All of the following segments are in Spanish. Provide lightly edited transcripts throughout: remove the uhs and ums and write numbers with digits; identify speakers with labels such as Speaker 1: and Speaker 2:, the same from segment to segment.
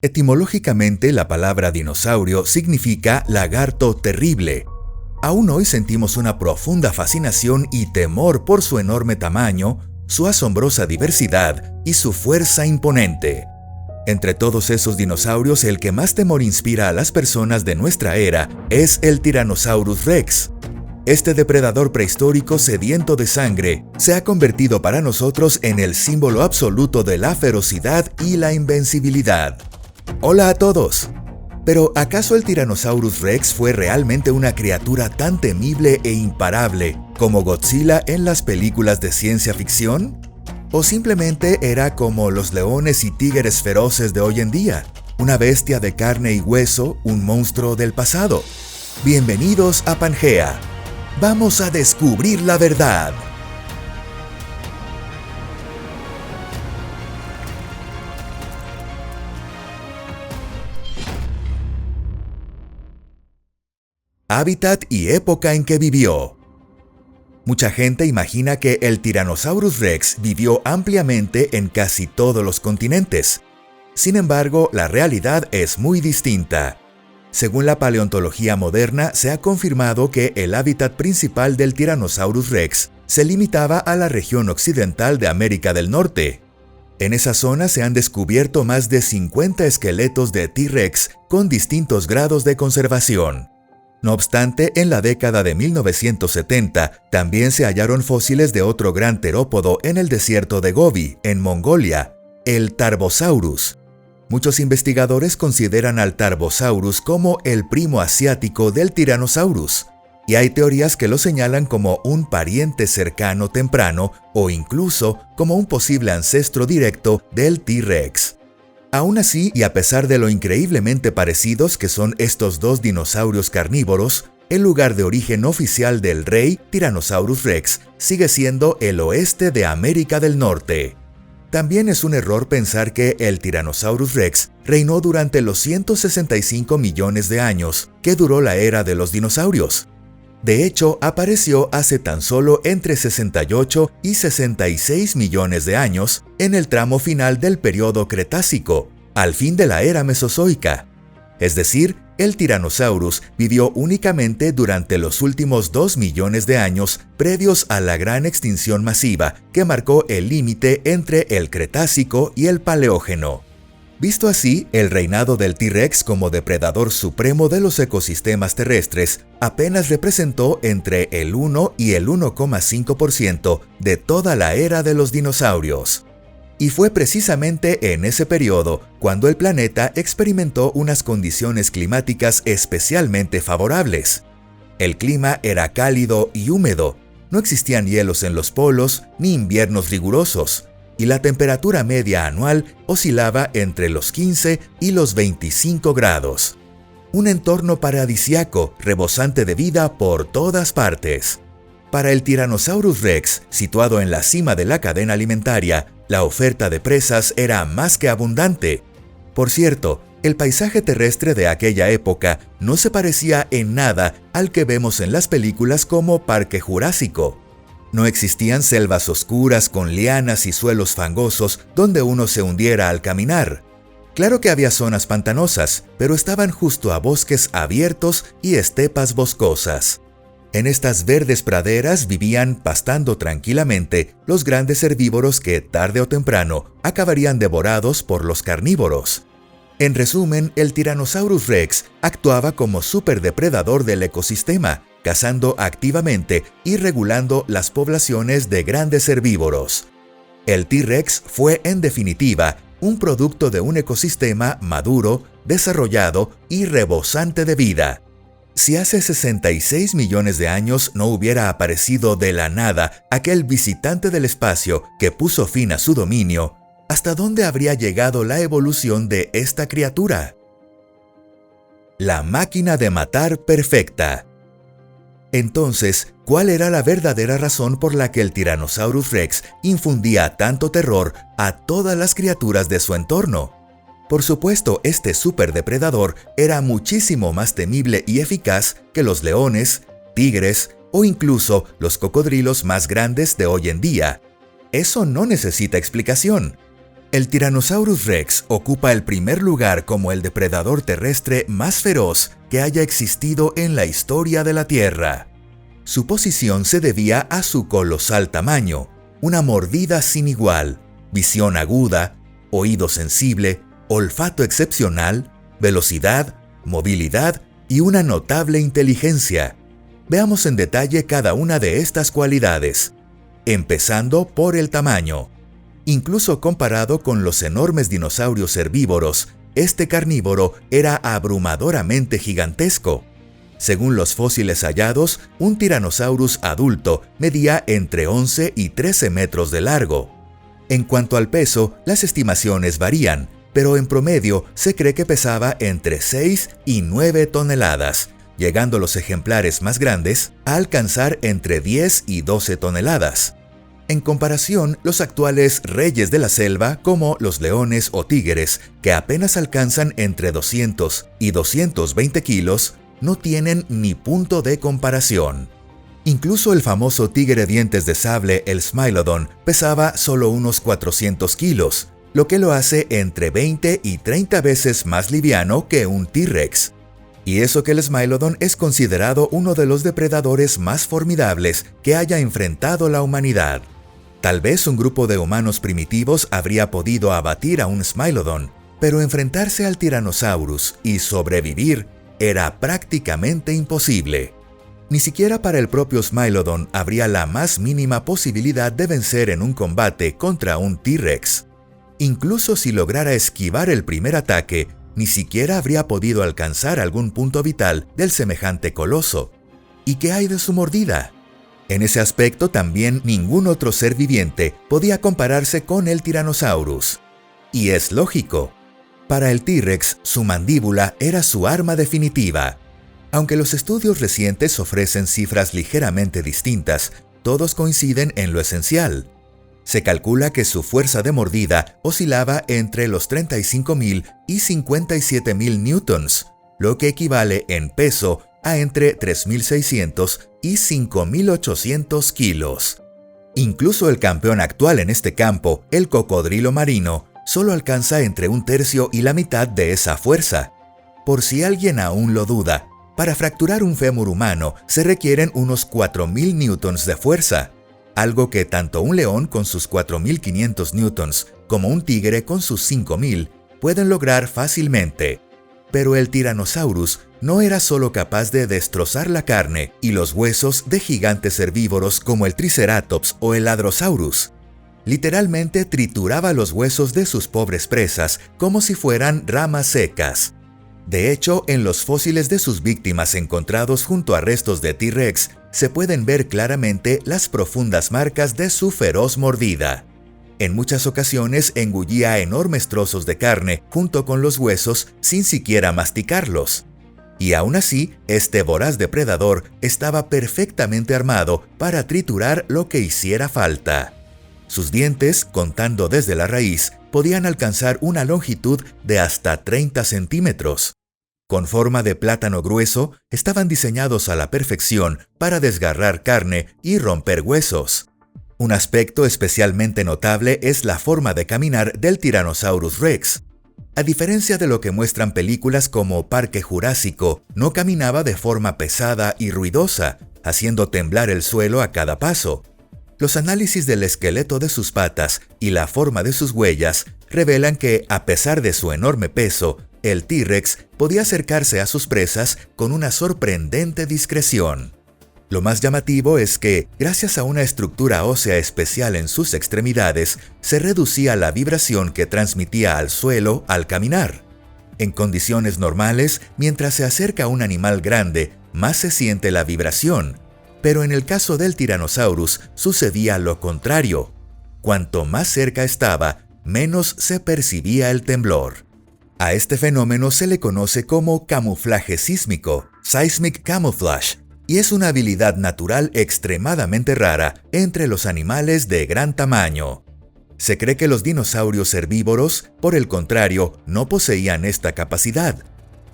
Speaker 1: Etimológicamente, la palabra dinosaurio significa lagarto terrible. Aún hoy sentimos una profunda fascinación y temor por su enorme tamaño, su asombrosa diversidad y su fuerza imponente. Entre todos esos dinosaurios, el que más temor inspira a las personas de nuestra era es el Tyrannosaurus Rex. Este depredador prehistórico sediento de sangre se ha convertido para nosotros en el símbolo absoluto de la ferocidad y la invencibilidad. Hola a todos. Pero ¿acaso el Tyrannosaurus Rex fue realmente una criatura tan temible e imparable como Godzilla en las películas de ciencia ficción? ¿O simplemente era como los leones y tigres feroces de hoy en día? Una bestia de carne y hueso, un monstruo del pasado. Bienvenidos a Pangea. Vamos a descubrir la verdad. Hábitat y época en que vivió. Mucha gente imagina que el Tyrannosaurus Rex vivió ampliamente en casi todos los continentes. Sin embargo, la realidad es muy distinta. Según la paleontología moderna, se ha confirmado que el hábitat principal del Tyrannosaurus Rex se limitaba a la región occidental de América del Norte. En esa zona se han descubierto más de 50 esqueletos de T-Rex con distintos grados de conservación. No obstante, en la década de 1970 también se hallaron fósiles de otro gran terópodo en el desierto de Gobi, en Mongolia, el Tarbosaurus. Muchos investigadores consideran al Tarbosaurus como el primo asiático del Tyrannosaurus, y hay teorías que lo señalan como un pariente cercano temprano o incluso como un posible ancestro directo del T-Rex. Aún así, y a pesar de lo increíblemente parecidos que son estos dos dinosaurios carnívoros, el lugar de origen oficial del rey Tyrannosaurus Rex sigue siendo el oeste de América del Norte. También es un error pensar que el Tyrannosaurus Rex reinó durante los 165 millones de años que duró la era de los dinosaurios. De hecho, apareció hace tan solo entre 68 y 66 millones de años en el tramo final del período Cretácico, al fin de la era Mesozoica. Es decir, el Tyrannosaurus vivió únicamente durante los últimos 2 millones de años previos a la gran extinción masiva que marcó el límite entre el Cretácico y el Paleógeno. Visto así, el reinado del T-Rex como depredador supremo de los ecosistemas terrestres apenas representó entre el 1 y el 1,5% de toda la era de los dinosaurios. Y fue precisamente en ese periodo cuando el planeta experimentó unas condiciones climáticas especialmente favorables. El clima era cálido y húmedo, no existían hielos en los polos ni inviernos rigurosos, y la temperatura media anual oscilaba entre los 15 y los 25 grados. Un entorno paradisíaco, rebosante de vida por todas partes. Para el Tyrannosaurus Rex, situado en la cima de la cadena alimentaria, la oferta de presas era más que abundante. Por cierto, el paisaje terrestre de aquella época no se parecía en nada al que vemos en las películas como Parque Jurásico. No existían selvas oscuras con lianas y suelos fangosos donde uno se hundiera al caminar. Claro que había zonas pantanosas, pero estaban justo a bosques abiertos y estepas boscosas. En estas verdes praderas vivían, pastando tranquilamente, los grandes herbívoros que, tarde o temprano, acabarían devorados por los carnívoros. En resumen, el Tyrannosaurus Rex actuaba como superdepredador del ecosistema, cazando activamente y regulando las poblaciones de grandes herbívoros. El T-Rex fue, en definitiva, un producto de un ecosistema maduro, desarrollado y rebosante de vida. Si hace 66 millones de años no hubiera aparecido de la nada aquel visitante del espacio que puso fin a su dominio, ¿hasta dónde habría llegado la evolución de esta criatura? La máquina de matar perfecta. Entonces, ¿cuál era la verdadera razón por la que el Tyrannosaurus Rex infundía tanto terror a todas las criaturas de su entorno? Por supuesto, este superdepredador era muchísimo más temible y eficaz que los leones, tigres o incluso los cocodrilos más grandes de hoy en día. Eso no necesita explicación. El Tyrannosaurus Rex ocupa el primer lugar como el depredador terrestre más feroz que haya existido en la historia de la Tierra. Su posición se debía a su colosal tamaño, una mordida sin igual, visión aguda, oído sensible, olfato excepcional, velocidad, movilidad y una notable inteligencia. Veamos en detalle cada una de estas cualidades, empezando por el tamaño. Incluso comparado con los enormes dinosaurios herbívoros, este carnívoro era abrumadoramente gigantesco. Según los fósiles hallados, un Tyrannosaurus adulto medía entre 11 y 13 metros de largo. En cuanto al peso, las estimaciones varían, pero en promedio se cree que pesaba entre 6 y 9 toneladas, llegando los ejemplares más grandes a alcanzar entre 10 y 12 toneladas. En comparación, los actuales reyes de la selva, como los leones o tigres, que apenas alcanzan entre 200 y 220 kilos, no tienen ni punto de comparación. Incluso el famoso tigre dientes de sable, el Smilodon, pesaba solo unos 400 kilos, lo que lo hace entre 20 y 30 veces más liviano que un T-Rex. Y eso que el Smilodon es considerado uno de los depredadores más formidables que haya enfrentado la humanidad. Tal vez un grupo de humanos primitivos habría podido abatir a un Smilodon, pero enfrentarse al Tyrannosaurus y sobrevivir era prácticamente imposible. Ni siquiera para el propio Smilodon habría la más mínima posibilidad de vencer en un combate contra un T-Rex. Incluso si lograra esquivar el primer ataque, ni siquiera habría podido alcanzar algún punto vital del semejante coloso. ¿Y qué hay de su mordida? En ese aspecto también ningún otro ser viviente podía compararse con el Tyrannosaurus. Y es lógico. Para el T-Rex, su mandíbula era su arma definitiva. Aunque los estudios recientes ofrecen cifras ligeramente distintas, todos coinciden en lo esencial. Se calcula que su fuerza de mordida oscilaba entre los 35.000 y 57.000 newtons, lo que equivale en peso a entre 3.600 y 5.800 kilos. Incluso el campeón actual en este campo, el cocodrilo marino, solo alcanza entre un tercio y la mitad de esa fuerza. Por si alguien aún lo duda, para fracturar un fémur humano se requieren unos 4.000 newtons de fuerza, algo que tanto un león con sus 4.500 newtons como un tigre con sus 5.000 pueden lograr fácilmente. Pero el Tyrannosaurus no era solo capaz de destrozar la carne y los huesos de gigantes herbívoros como el Triceratops o el Hadrosaurus. Literalmente trituraba los huesos de sus pobres presas como si fueran ramas secas. De hecho, en los fósiles de sus víctimas encontrados junto a restos de T-Rex, se pueden ver claramente las profundas marcas de su feroz mordida. En muchas ocasiones engullía enormes trozos de carne junto con los huesos sin siquiera masticarlos. Y aún así, este voraz depredador estaba perfectamente armado para triturar lo que hiciera falta. Sus dientes, contando desde la raíz, podían alcanzar una longitud de hasta 30 centímetros. Con forma de plátano grueso, estaban diseñados a la perfección para desgarrar carne y romper huesos. Un aspecto especialmente notable es la forma de caminar del Tyrannosaurus Rex. A diferencia de lo que muestran películas como Parque Jurásico, no caminaba de forma pesada y ruidosa, haciendo temblar el suelo a cada paso. Los análisis del esqueleto de sus patas y la forma de sus huellas revelan que, a pesar de su enorme peso, el T-Rex podía acercarse a sus presas con una sorprendente discreción. Lo más llamativo es que, gracias a una estructura ósea especial en sus extremidades, se reducía la vibración que transmitía al suelo al caminar. En condiciones normales, mientras se acerca un animal grande, más se siente la vibración. Pero en el caso del Tyrannosaurus sucedía lo contrario. Cuanto más cerca estaba, menos se percibía el temblor. A este fenómeno se le conoce como camuflaje sísmico, seismic camouflage, y es una habilidad natural extremadamente rara entre los animales de gran tamaño. Se cree que los dinosaurios herbívoros, por el contrario, no poseían esta capacidad.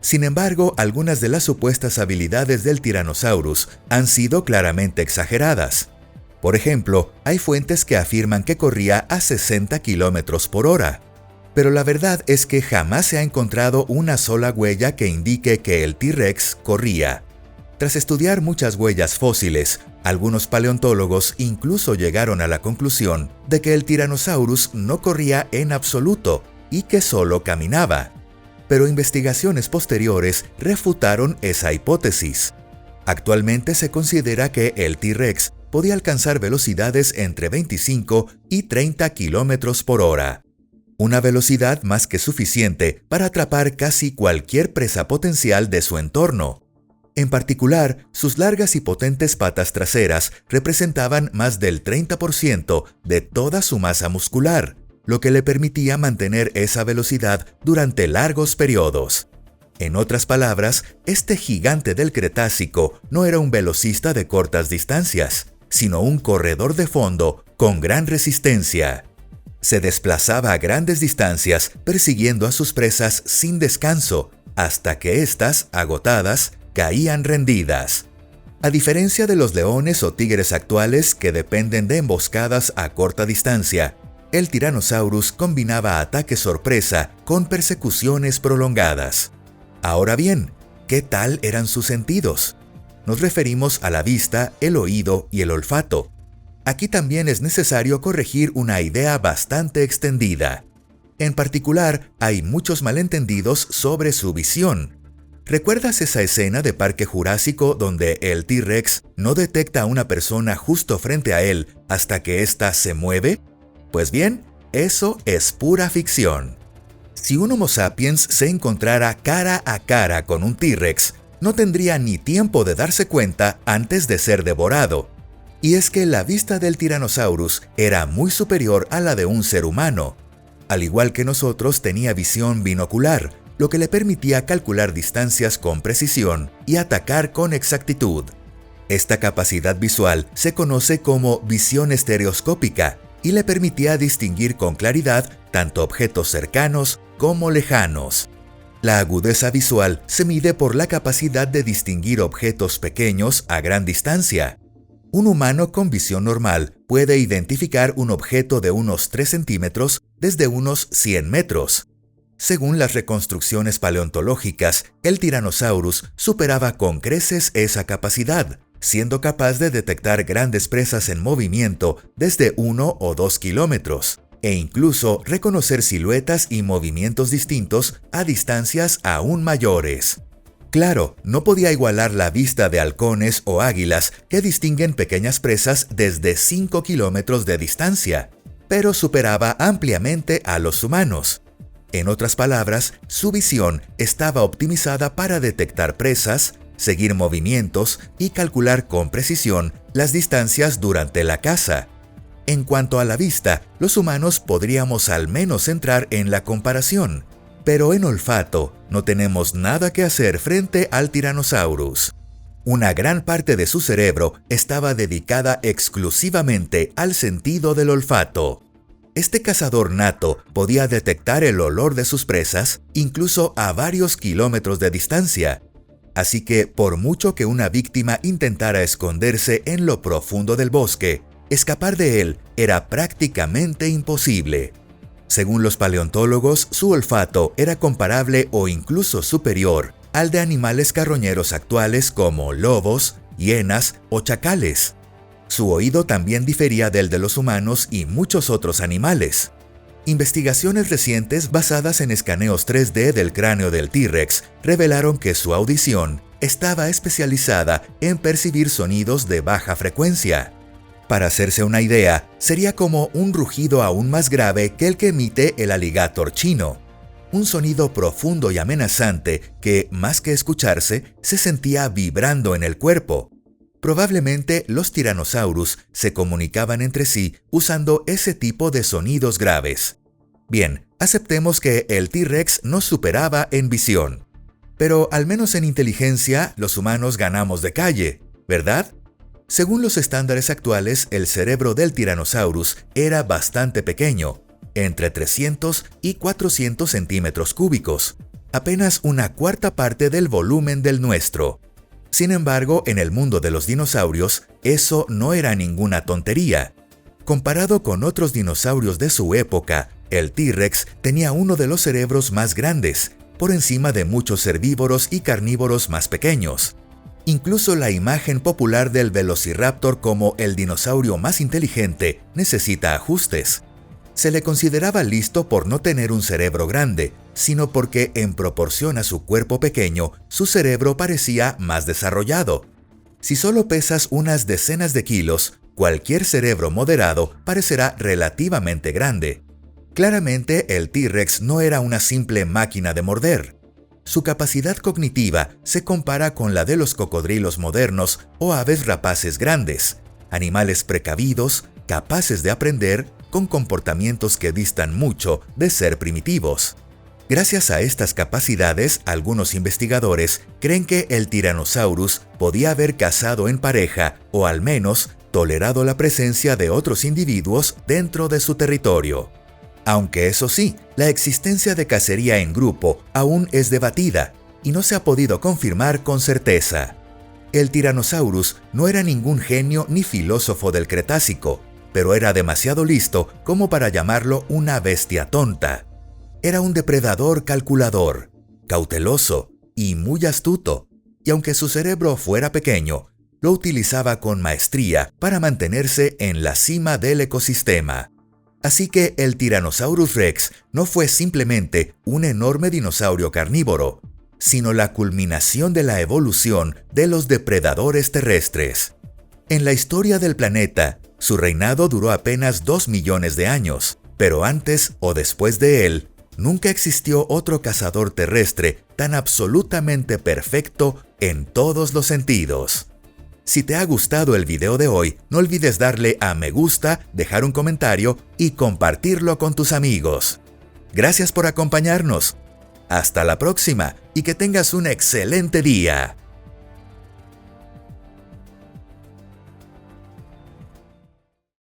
Speaker 1: Sin embargo, algunas de las supuestas habilidades del Tyrannosaurus han sido claramente exageradas. Por ejemplo, hay fuentes que afirman que corría a 60 kilómetros por hora. Pero la verdad es que jamás se ha encontrado una sola huella que indique que el T-Rex corría. Tras estudiar muchas huellas fósiles, algunos paleontólogos incluso llegaron a la conclusión de que el Tyrannosaurus no corría en absoluto y que solo caminaba. Pero investigaciones posteriores refutaron esa hipótesis. Actualmente se considera que el T-Rex podía alcanzar velocidades entre 25 y 30 kilómetros por hora. Una velocidad más que suficiente para atrapar casi cualquier presa potencial de su entorno. En particular, sus largas y potentes patas traseras representaban más del 30% de toda su masa muscular, lo que le permitía mantener esa velocidad durante largos periodos. En otras palabras, este gigante del Cretácico no era un velocista de cortas distancias, sino un corredor de fondo con gran resistencia. Se desplazaba a grandes distancias persiguiendo a sus presas sin descanso, hasta que éstas, agotadas, caían rendidas. A diferencia de los leones o tigres actuales que dependen de emboscadas a corta distancia, el Tyrannosaurus combinaba ataque sorpresa con persecuciones prolongadas. Ahora bien, ¿qué tal eran sus sentidos? Nos referimos a la vista, el oído y el olfato. Aquí también es necesario corregir una idea bastante extendida. En particular, hay muchos malentendidos sobre su visión. ¿Recuerdas esa escena de Parque Jurásico donde el T-Rex no detecta a una persona justo frente a él hasta que ésta se mueve? Pues bien, eso es pura ficción. Si un Homo sapiens se encontrara cara a cara con un T-Rex, no tendría ni tiempo de darse cuenta antes de ser devorado. Y es que la vista del Tyrannosaurus era muy superior a la de un ser humano. Al igual que nosotros, tenía visión binocular, lo que le permitía calcular distancias con precisión y atacar con exactitud. Esta capacidad visual se conoce como visión estereoscópica y le permitía distinguir con claridad tanto objetos cercanos como lejanos. La agudeza visual se mide por la capacidad de distinguir objetos pequeños a gran distancia. Un humano con visión normal puede identificar un objeto de unos 3 centímetros desde unos 100 metros. Según las reconstrucciones paleontológicas, el Tyrannosaurus superaba con creces esa capacidad, siendo capaz de detectar grandes presas en movimiento desde 1 o 2 kilómetros, e incluso reconocer siluetas y movimientos distintos a distancias aún mayores. Claro, no podía igualar la vista de halcones o águilas que distinguen pequeñas presas desde 5 kilómetros de distancia, pero superaba ampliamente a los humanos. En otras palabras, su visión estaba optimizada para detectar presas, seguir movimientos y calcular con precisión las distancias durante la caza. En cuanto a la vista, los humanos podríamos al menos entrar en la comparación, pero en olfato no tenemos nada que hacer frente al Tyrannosaurus. Una gran parte de su cerebro estaba dedicada exclusivamente al sentido del olfato. Este cazador nato podía detectar el olor de sus presas incluso a varios kilómetros de distancia. Así que, por mucho que una víctima intentara esconderse en lo profundo del bosque, escapar de él era prácticamente imposible. Según los paleontólogos, su olfato era comparable o incluso superior al de animales carroñeros actuales como lobos, hienas o chacales. Su oído también difería del de los humanos y muchos otros animales. Investigaciones recientes basadas en escaneos 3D del cráneo del T-Rex revelaron que su audición estaba especializada en percibir sonidos de baja frecuencia. Para hacerse una idea, sería como un rugido aún más grave que el que emite el alligator chino. Un sonido profundo y amenazante que, más que escucharse, se sentía vibrando en el cuerpo. Probablemente los Tyrannosaurus se comunicaban entre sí usando ese tipo de sonidos graves. Bien, aceptemos que el T-Rex nos superaba en visión. Pero al menos en inteligencia, los humanos ganamos de calle, ¿verdad? Según los estándares actuales, el cerebro del Tyrannosaurus era bastante pequeño, entre 300 y 400 centímetros cúbicos, apenas una cuarta parte del volumen del nuestro. Sin embargo, en el mundo de los dinosaurios, eso no era ninguna tontería. Comparado con otros dinosaurios de su época, el T-Rex tenía uno de los cerebros más grandes, por encima de muchos herbívoros y carnívoros más pequeños. Incluso la imagen popular del Velociraptor como el dinosaurio más inteligente necesita ajustes. Se le consideraba listo por no tener un cerebro grande, sino porque en proporción a su cuerpo pequeño, su cerebro parecía más desarrollado. Si solo pesas unas decenas de kilos, cualquier cerebro moderado parecerá relativamente grande. Claramente, el T-Rex no era una simple máquina de morder. Su capacidad cognitiva se compara con la de los cocodrilos modernos o aves rapaces grandes, animales precavidos, capaces de aprender, con comportamientos que distan mucho de ser primitivos. Gracias a estas capacidades, algunos investigadores creen que el Tyrannosaurus podía haber cazado en pareja o al menos tolerado la presencia de otros individuos dentro de su territorio. Aunque eso sí, la existencia de cacería en grupo aún es debatida y no se ha podido confirmar con certeza. El Tyrannosaurus no era ningún genio ni filósofo del Cretácico, pero era demasiado listo como para llamarlo una bestia tonta. Era un depredador calculador, cauteloso y muy astuto, y aunque su cerebro fuera pequeño, lo utilizaba con maestría para mantenerse en la cima del ecosistema. Así que el Tyrannosaurus Rex no fue simplemente un enorme dinosaurio carnívoro, sino la culminación de la evolución de los depredadores terrestres. En la historia del planeta, su reinado duró apenas 2 millones de años, pero antes o después de él, nunca existió otro cazador terrestre tan absolutamente perfecto en todos los sentidos. Si te ha gustado el video de hoy, no olvides darle a me gusta, dejar un comentario y compartirlo con tus amigos. Gracias por acompañarnos. Hasta la próxima y que tengas un excelente día.